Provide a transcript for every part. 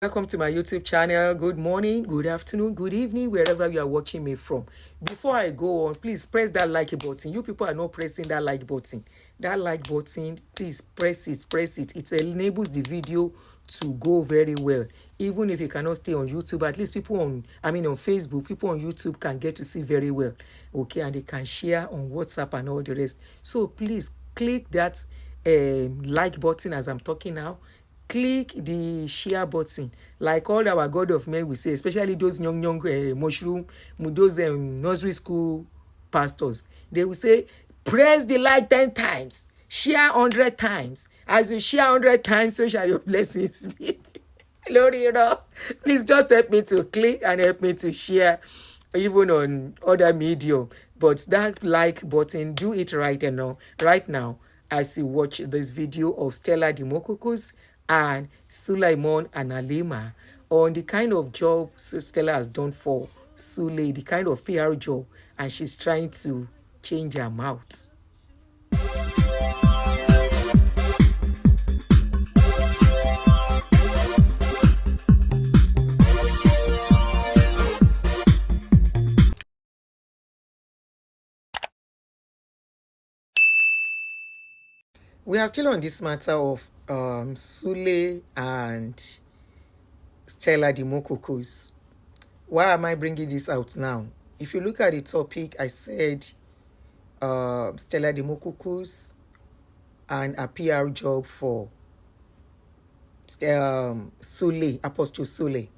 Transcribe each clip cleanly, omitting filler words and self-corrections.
Welcome to my YouTube channel. Good morning, good afternoon, good evening, wherever you are watching me from. Before I go on, please press that like button. You people are not pressing that like button. That like button, please press it, press it. It enables the video to go very well. Even if you cannot stay on YouTube, at least people on Facebook, people on YouTube can get to see very well. Okay, and they can share on WhatsApp and all the rest. So please click that like button as I'm talking now. Click the share button like all our god of men will say, especially those young mushroom, those nursery school pastors. They will say, press the like 10 times, share 100 times. As you share 100 times, so shall your blessings be. Lord, please just help me to click and help me to share even on other medium. But that like button, do it right now as you watch this video of Stella Demococcus and Sulaimon and Halimah on the kind of job Stella has done for Sule, the kind of PR job, and she's trying to change her mouth. We are still on this matter of Sule and Stella Demococcus. Why am I bringing this out now? If you look at the topic, I said Stella Demococcus and a PR job for Sule, Apostle Sule.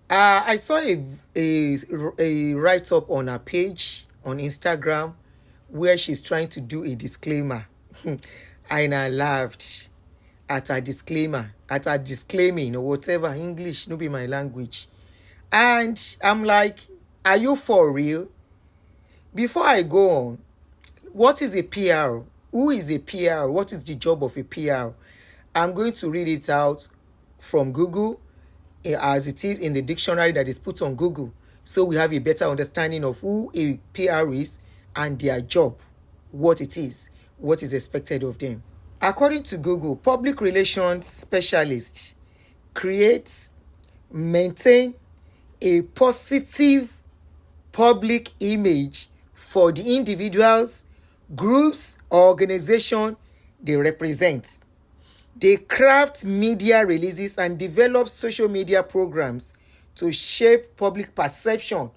I saw a write-up on her page on Instagram where she's trying to do a disclaimer. And I laughed at her disclaimer, at her disclaiming or whatever. English no be my language. And I'm like, are you for real? Before I go on, what is a PR? Who is a PR? What is the job of a PR? I'm going to read it out from Google as it is in the dictionary that is put on Google, so we have a better understanding of who a PR is and their job, what it is, what is expected of them. According to Google, public relations specialist creates, maintain a positive public image for the individuals, groups, or organization they represent. They craft media releases and develop social media programs to shape public perception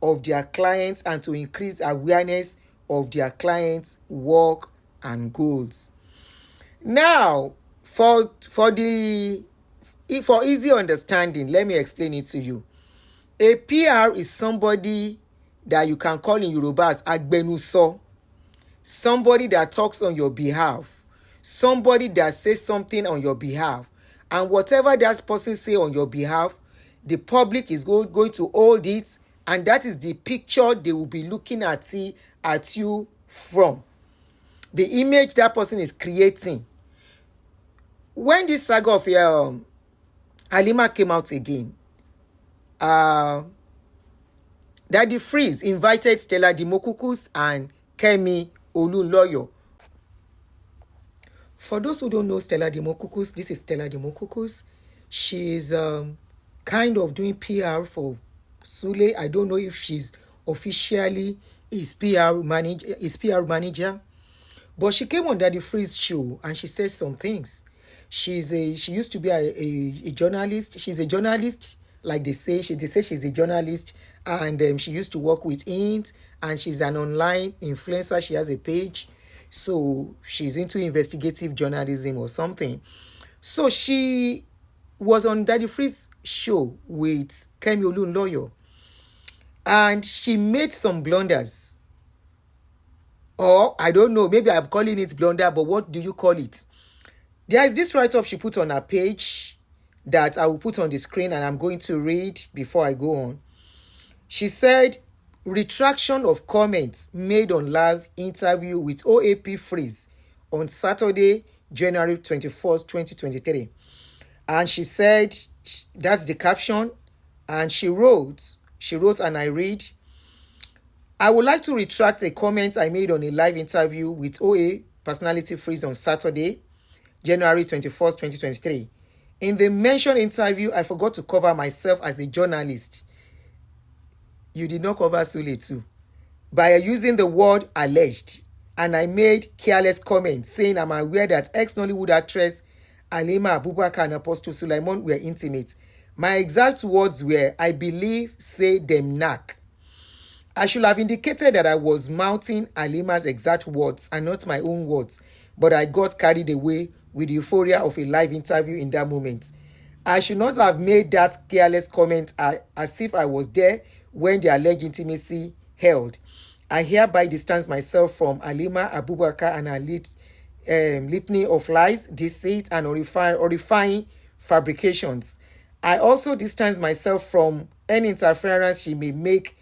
of their clients and to increase awareness of their clients' work and goals. Now, for easy understanding, let me explain it to you. A PR is somebody that you can call in Yoruba as agbenuso, somebody that talks on your behalf, somebody that says something on your behalf, and whatever that person say on your behalf, the public is going to hold it, and that is the picture they will be looking at you from. The image that person is creating. When this saga of Halimah came out again, Daddy Freeze invited Stella Demococcus and Kemi Olunloyo. For those who don't know Stella Demococcus, this is Stella Demococcus. She's kind of doing PR for Sule. I don't know if she's officially his PR manager. But she came on Daddy Freeze show and she says some things. She used to be a journalist. She's a journalist, like they say. They say she's a journalist, and she used to work with Int, and she's an online influencer. She has a page, so she's into investigative journalism or something. So she was on Daddy Freeze show with Kemi Olunloyo, and she made some blunders. Or, I don't know, maybe I'm calling it blunder, but what do you call it? There is this write-up she put on her page that I will put on the screen and I'm going to read before I go on. She said, retraction of comments made on live interview with OAP Freeze on Saturday, January 21st, 2023. And she said, that's the caption, and she wrote and I read, I would like to retract a comment I made on a live interview with OA Personality Freeze on Saturday, January 21st, 2023. In the mentioned interview, I forgot to cover myself as a journalist. You did not cover Sule too. By using the word alleged. And I made careless comments saying I'm aware that ex-Nollywood actress Halimah Abubakar and Apostle Sulaiman were intimate. My exact words were, I believe, say them knack. I should have indicated that I was mouthing Halimah's exact words and not my own words, but I got carried away with the euphoria of a live interview in that moment. I should not have made that careless comment as if I was there when the alleged intimacy held. I hereby distance myself from Halimah Abubakar and her litany of lies, deceit, and horrifying fabrications. I also distance myself from any interference she may make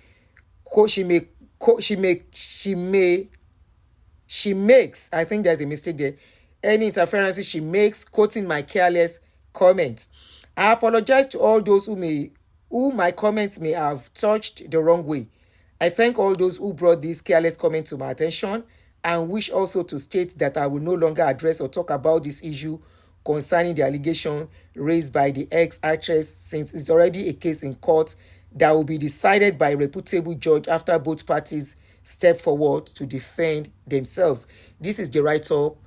she makes, I think there's a mistake there, any interferences she makes quoting my careless comments. I apologize to all those who my comments may have touched the wrong way. I thank all those who brought this careless comment to my attention and wish also to state that I will no longer address or talk about this issue concerning the allegation raised by the ex-actress, since it's already a case in court that will be decided by a reputable judge after both parties step forward to defend themselves. This is the write-up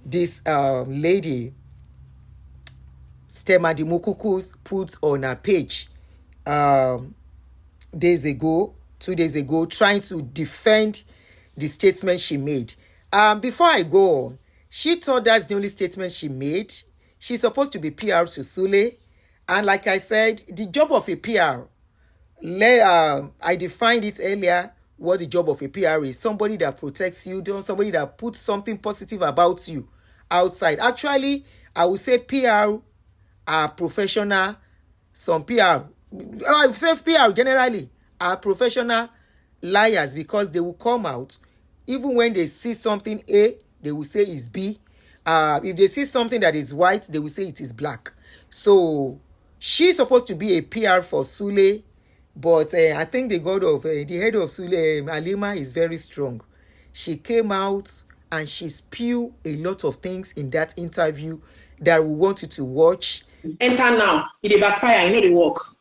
this lady, Stema Dimukukus, put on her page 2 days ago, trying to defend the statement she made. Before I go on, she thought that's the only statement she made. She's supposed to be PR to Sule. And like I said, the job of a PR, I defined it earlier what the job of a PR is. Somebody that protects you, somebody that puts something positive about you outside. Actually, I would say PR are professional. Some PR, I would say PR generally are professional liars, because they will come out even when they see something A, they will say it's B. If they see something that is white, they will say it is black. So she's supposed to be a PR for Sule, but I think the head of Sule, Halimah, is very strong. She came out and she spewed a lot of things in that interview that we want you to watch. Enter now, it backfire, they work.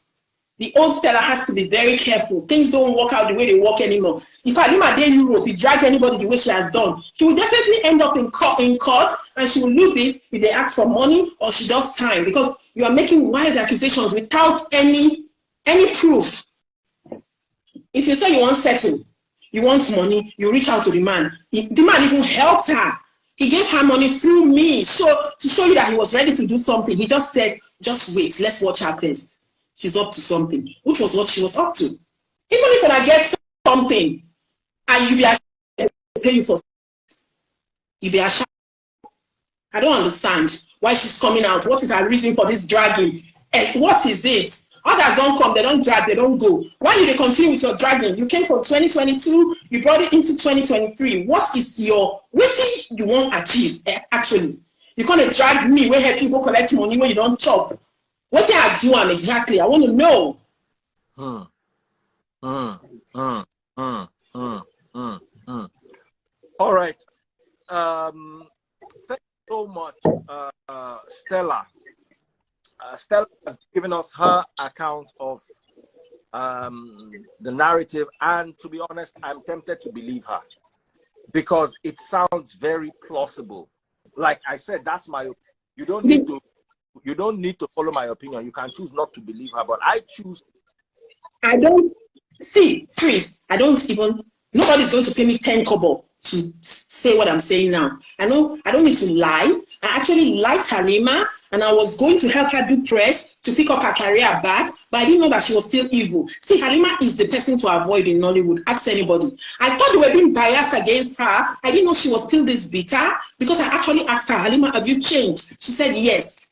The old Stella has to be very careful. Things don't work out the way they work anymore. If Halimah dey Europe, if drag anybody the way she has done, she will definitely end up in court, and she will lose it if they ask for money or she does time, because you are making wild accusations without any proof. If you say you want settle, you want money, you reach out to the man. The man even helped her. He gave her money through me, to show you that he was ready to do something. He just said, just wait, let's watch her first. She's up to something, which was what she was up to. Even if I get something and you be ashamed to pay you for, you be ashamed. I don't understand why she's coming out. What is her reason for this dragging? And what is it? Others don't come, they don't drag, they don't go. Why do they continue with your dragging? You came from 2022, you brought it into 2023. What is what you want to achieve, actually? You're going to drag me where help people collect money when you don't chop. What are you doing exactly? I want to know. All right. Thank you so much, Stella. Stella has given us her account of the narrative, and to be honest, I'm tempted to believe her because it sounds very plausible. Like I said, that's my. You don't need to follow my opinion. You can choose not to believe her, but I choose. I don't see, freeze. I don't even. Nobody's going to pay me 10 kobo to say what I'm saying now. I don't need to lie. I actually liked Halimah, and I was going to help her do press to pick up her career back, but I didn't know that she was still evil. See, Halimah is the person to avoid in Nollywood. Ask anybody. I thought they were being biased against her. I didn't know she was still this bitter, because I actually asked her, Halimah, have you changed? She said yes.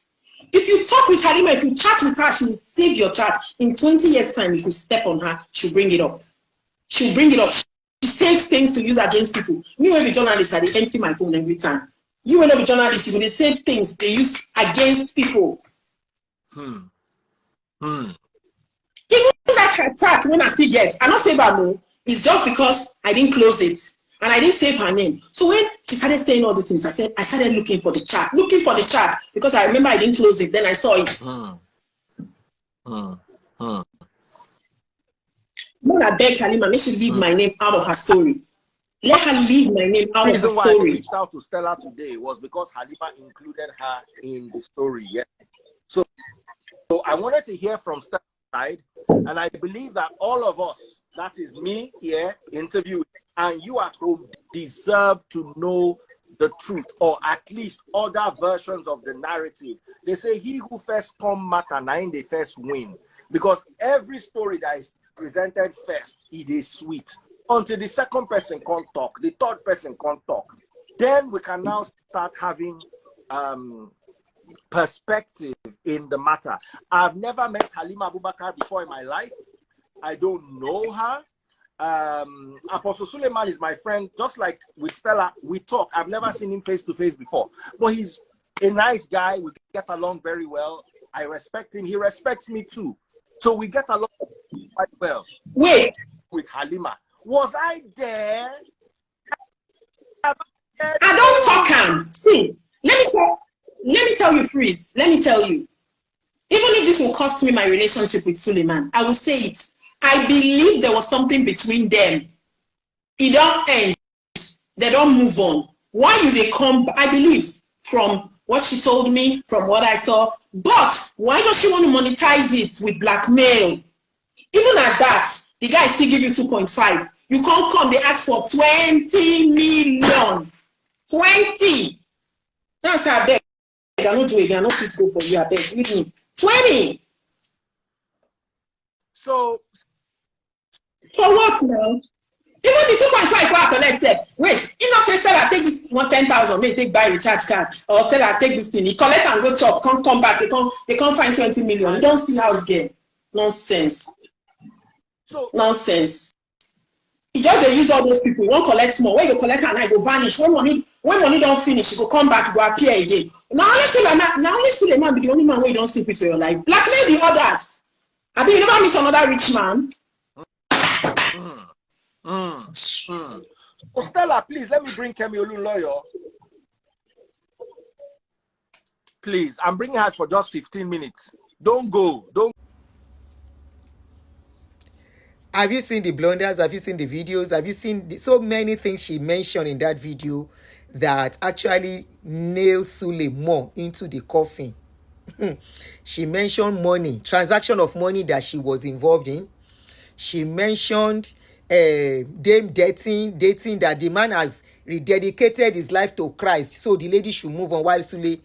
If you talk with Halimah, if you chat with her, she will save your chat. In 20 years' time, if you step on her, she'll bring it up. She'll bring it up. She saves things to use against people. Me, when be journalist, I empty my phone every time. You will not be journalist, you will save things they use against people. Even that her chat when I still get, I not say bad no, it's just because I didn't close it. And I didn't save her name. So when she started saying all these things, I started looking for the chat because I remember I didn't close it. Then I saw it. When I begged Halimah, make she leave my name out of her story. Let her leave my name out of her story. The reason why I reached out to Stella today was because Halimah included her in the story. Yeah. So I wanted to hear from Stella's side, and I believe that all of us, that is me here interviewing, and you at home, deserve to know the truth, or at least other versions of the narrative. They say he who first come matter, nine they first win. Because every story that is presented first, it is sweet. Until the second person can't talk, the third person can't talk. Then we can now start having perspective in the matter. I've never met Halimah Abubakar before in my life. I don't know her. Apostle Suleiman is my friend. Just like with Stella, we talk. I've never seen him face to face before. But he's a nice guy. We get along very well. I respect him. He respects me too. So we get along quite well. Wait. With Halimah. Was I there? I don't talk him. See, let me tell you, Freeze. Let me tell you. Even if this will cost me my relationship with Suleiman, I will say it. I believe there was something between them. It don't end. They don't move on. Why do they come? I believe from what she told me, from what I saw. But why does she want to monetize it with blackmail? Even at that, the guy still give you 2.5. You can't come, they ask for 20 million. 20. That's how I beg. I don't do it. I don't fit go for you. I beg. Give me 20. So what now? Even the 2.5 I collect said, wait, you know, say Stella take this 10,000, may take buy recharge card, or Stella take this thing. He collect and go chop, can't come back, they can't find 20 million. You don't see house game. Nonsense. Nonsense. He just they use all those people. You won't collect more. When you collect and I go vanish. When money don't finish, you go come back, go appear again. Now only Suleiman be the only man where you don't sleep with your life. Blackmail the others. I mean, you never meet another rich man. Oh, Stella, please let me bring Kemi Olunloyo. Please, I'm bringing her for just 15 minutes. Don't go. Have you seen the blunders? Have you seen the videos? Have you seen so many things she mentioned in that video that actually nail Sule more into the coffin? She mentioned money, transaction of money that she was involved in. She mentioned them dating that the man has rededicated his life to Christ, so the lady should move on while Sule.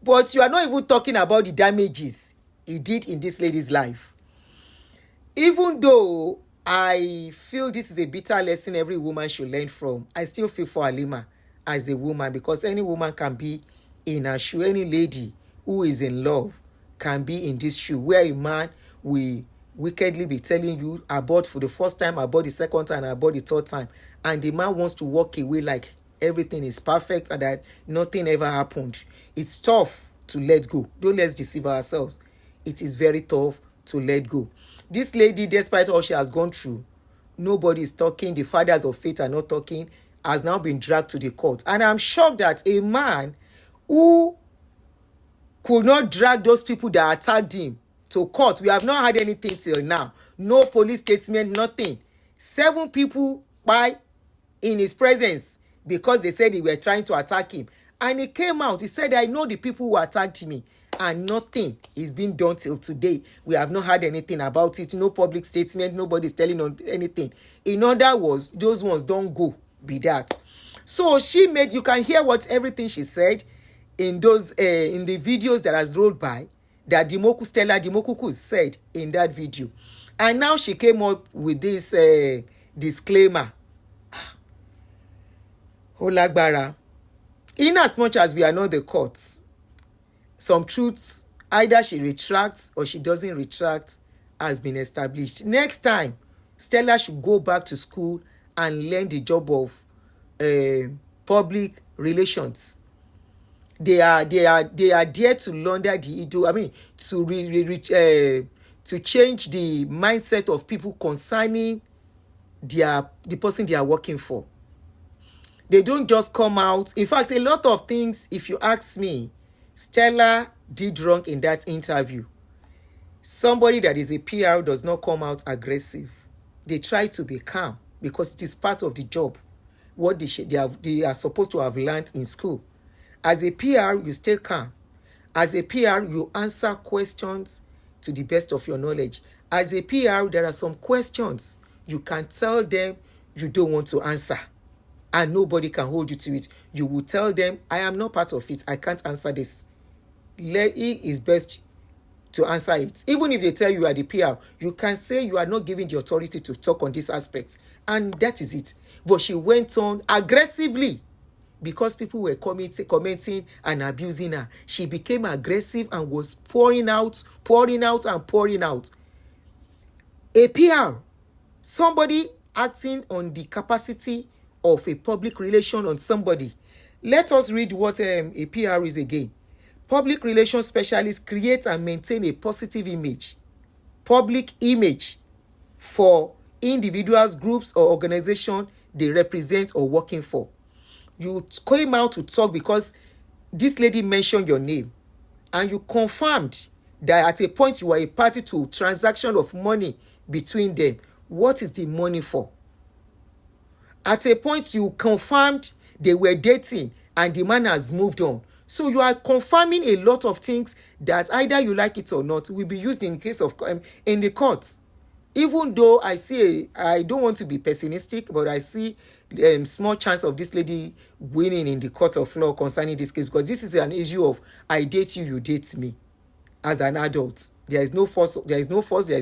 But you are not even talking about the damages he did in this lady's life. Even though I feel this is a bitter lesson every woman should learn from, I still feel for Halimah as a woman, because any woman can be in her shoe. Any lady who is in love can be in this shoe where a man will wickedly be telling you abort for the first time, abort the second time, abort the third time, and the man wants to walk away like everything is perfect and that nothing ever happened. It's tough to let go. Don't let's deceive ourselves. It is very tough to let go. This lady, despite all she has gone through, nobody is talking. The fathers of faith are not talking. Has now been dragged to the court. And I'm shocked that a man who could not drag those people that attacked him to court, we have not had anything till now. No police statement, nothing. 7 people by in his presence because they said they were trying to attack him. And he came out, he said, I know the people who attacked me. And nothing is being done till today. We have not had anything about it. No public statement. Nobody's telling on anything. In other words, those ones don't go be that. So she made, you can hear what everything she said in those in the videos that has rolled by, that Stella Dimokuku said in that video. And now she came up with this disclaimer. Olagbara. In as much as we are not the courts, some truths, either she retracts or she doesn't retract, has been established. Next time, Stella should go back to school and learn the job of public relations. They are there to launder the to change the mindset of people concerning the person they are working for. They don't just come out. In fact, a lot of things, if you ask me, Stella did wrong in that interview. Somebody that is a PR does not come out aggressive. They try to be calm because it is part of the job. What they are supposed to have learned in school. As a PR, you stay calm. As a PR, you answer questions to the best of your knowledge. As a PR, there are some questions you can tell them you don't want to answer, and nobody can hold you to it. You will tell them, I am not part of it. I can't answer this. It is best to answer it. Even if they tell you are the PR, you can say you are not given the authority to talk on this aspect, and that is it. But she went on aggressively because people were commenting and abusing her. She became aggressive and was pouring out. A PR, somebody acting on the capacity of a public relation on somebody. Let us read what a PR is again. Public relations specialists create and maintain a positive image, public image for individuals, groups, or organizations they represent or working for. You came out to talk because this lady mentioned your name, and you confirmed that at a point you were a party to transaction of money between them. What is the money for? At a point you confirmed they were dating and the man has moved on. So you are confirming a lot of things that either you like it or not will be used in case of in the courts. Even though I don't want to be pessimistic, but I see small chance of this lady winning in the court of law concerning this case, because this is an issue of I date you, you date me. As an adult, there is no force, there is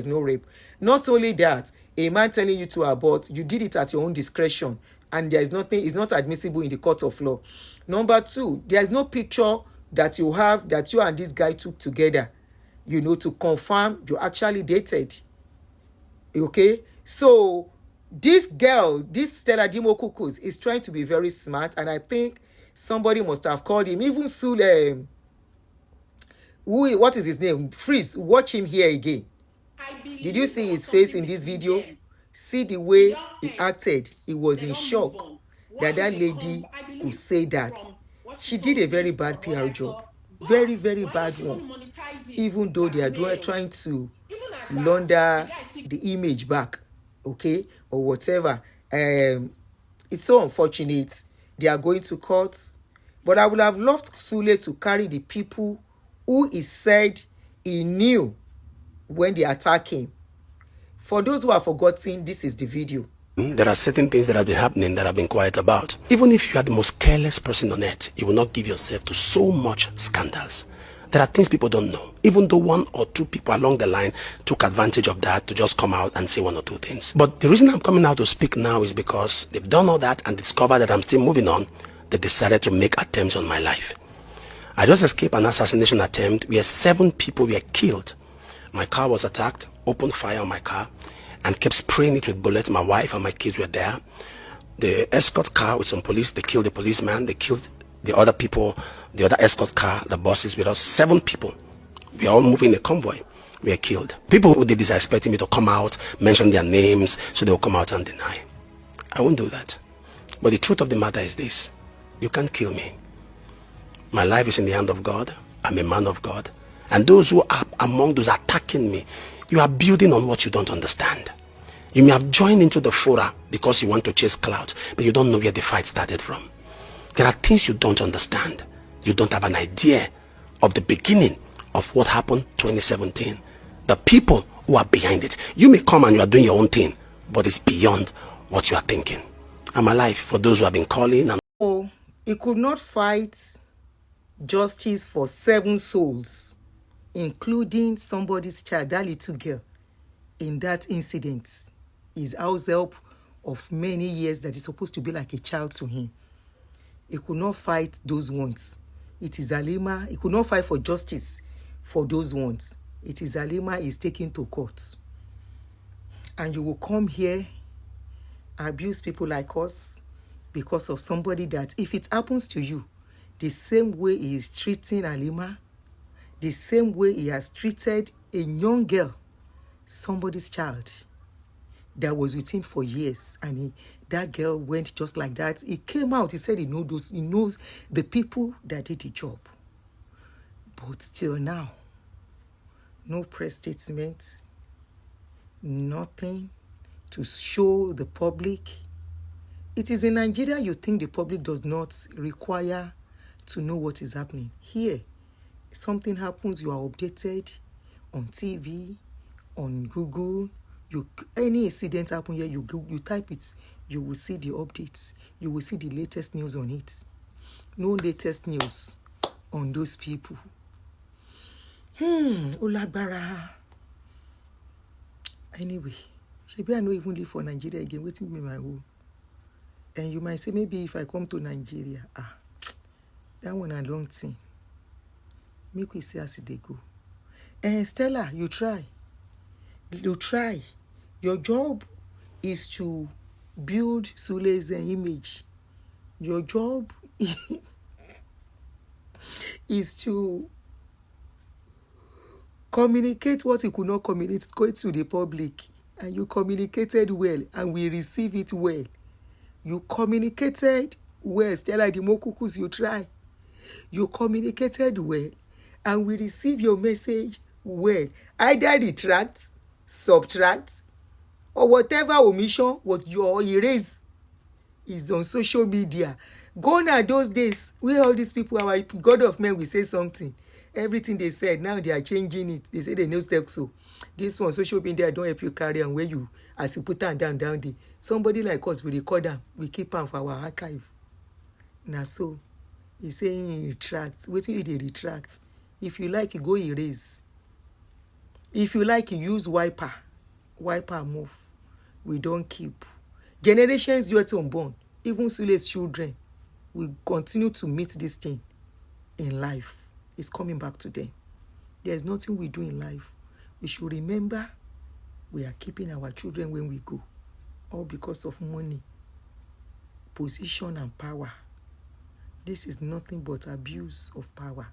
no rape. Not only that, a man telling you to abort, you did it at your own discretion, and there is nothing, it's not admissible in the court of law. Number two, there is no picture that you have that you and this guy took together, to confirm you actually dated. Okay, so this girl, this Stella Dimokukus, is trying to be very smart, and I think somebody must have called him. Even Sule, what is his name? Freeze, watch him here again. Did you see his face in this video? See the way he acted. He was in shock that lady could say that. She did a very bad PR job. Very, very bad one. Even though they are trying to launder the image back, okay, or whatever. It's so unfortunate. They are going to court. But I would have loved Sule to carry the people who he said he knew when they attack him. For those who have forgotten, this is the video. There are certain things that have been happening that I've been quiet about. Even if you are the most careless person on earth, you will not give yourself to so much scandals. There are things people don't know, even though one or two people along the line took advantage of that to just come out and say one or two things. But the reason I'm coming out to speak now is because they've done all that and discovered that I'm still moving on. They decided to make attempts on my life. I just escaped an assassination attempt where 7 people were killed. My car was attacked, opened fire on my car, and kept spraying it with bullets. My wife and my kids were there. The escort car with some police, they killed the policeman, they killed the other people, the other escort car, the buses with us. 7 people. We are all moving a convoy. We are killed. People who did this are expecting me to come out, mention their names, so they will come out and deny. I won't do that. But the truth of the matter is this: you can't kill me. My life is in the hand of God. I'm a man of God. And those who are among those attacking me, you are building on what you don't understand. You may have joined into the fora because you want to chase clout, but you don't know where the fight started from. There are things you don't understand. You don't have an idea of the beginning of what happened 2017. The people who are behind it. You may come and you are doing your own thing, but it's beyond what you are thinking. I'm alive for those who have been calling. Oh, he could not fight justice for 7 souls, including somebody's child, that little girl, in that incident. His house help of many years that is supposed to be like a child to him. He could not fight those ones. It is Halimah. He could not fight for justice for those ones. It is Halimah is taken to court. And you will come here, abuse people like us because of somebody that, if it happens to you, the same way he is treating Halimah, the same way he has treated a young girl, somebody's child, that was with him for years, and that girl went just like that. He came out, he said he knows the people that did the job. But till now, no press statement, nothing to show the public. It is in Nigeria you think the public does not require to know what is happening. Here, something happens, you are updated on TV, on Google. Any incident happen here, you type it, you will see the updates. You will see the latest news on it. No latest news on those people. Olagbara. Anyway, maybe I no even live for Nigeria again. Waiting me my home. And you might say, maybe if I come to Nigeria, that one a long thing. Make we see as they go. And Stella, you try. You try. Your job is to build Sule's image. Your job is to communicate what you could not communicate to the public. And you communicated well, and we receive it well. You communicated well. Stella the Mokukus, you try. You communicated well, and we receive your message well. Either retract, subtract, or whatever omission, what you erase is on social media. Gone are those days where all these people, our God of men, will say something. Everything they said, now they are changing it. They say they know so. This one, social media, don't help you carry on where you, as you put down there. Somebody like us, we record them, we keep them for our archive. Now so, he's saying retract. Wait till they retract. If you like, you go erase. If you like, you use wiper. Wiper move. We don't keep. Generations yet unborn, even Sule's children, will continue to meet this thing in life. It's coming back to them. There's nothing we do in life. We should remember we are keeping our children when we go. All because of money, position, and power. This is nothing but abuse of power.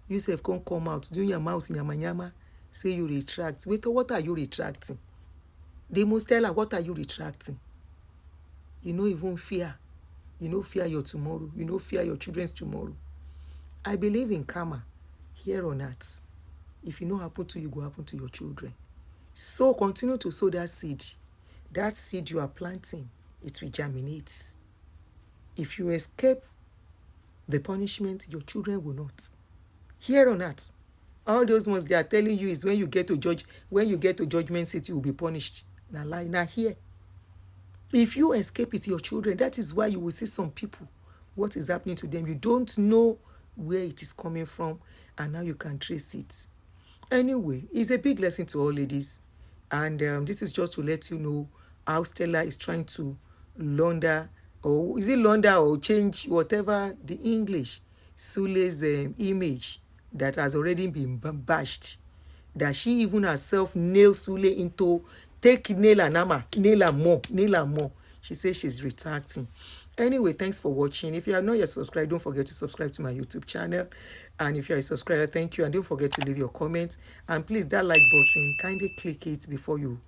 You say, can't come out, do your mouth in yama, say you retract. Wait, what are you retracting? They must tell her, what are you retracting? You know, even fear. You know, fear your tomorrow. You know, fear your children's tomorrow. I believe in karma here on earth. If you know happen to you, go happen to your children. So continue to sow that seed. That seed you are planting, it will germinate. If you escape the punishment, your children will not. Here on earth, all those ones they are telling you is when you get to judgment seat, you will be punished. Now lie, now here. If you escape it, your children, that is why you will see some people, what is happening to them. You don't know where it is coming from, and now you can trace it. Anyway, it's a big lesson to all ladies. And this is just to let you know how Stella is trying to launder, or is it launder or change whatever the English, Sule's image that has already been bashed. That she even herself nailed Sule into, take nail and hammer, nail and more. She says she's retracting. Anyway, thanks for watching. If you are not yet subscribed, don't forget to subscribe to my YouTube channel. And if you're a subscriber, thank you. And don't forget to leave your comments. And please, that like button, kindly click it before you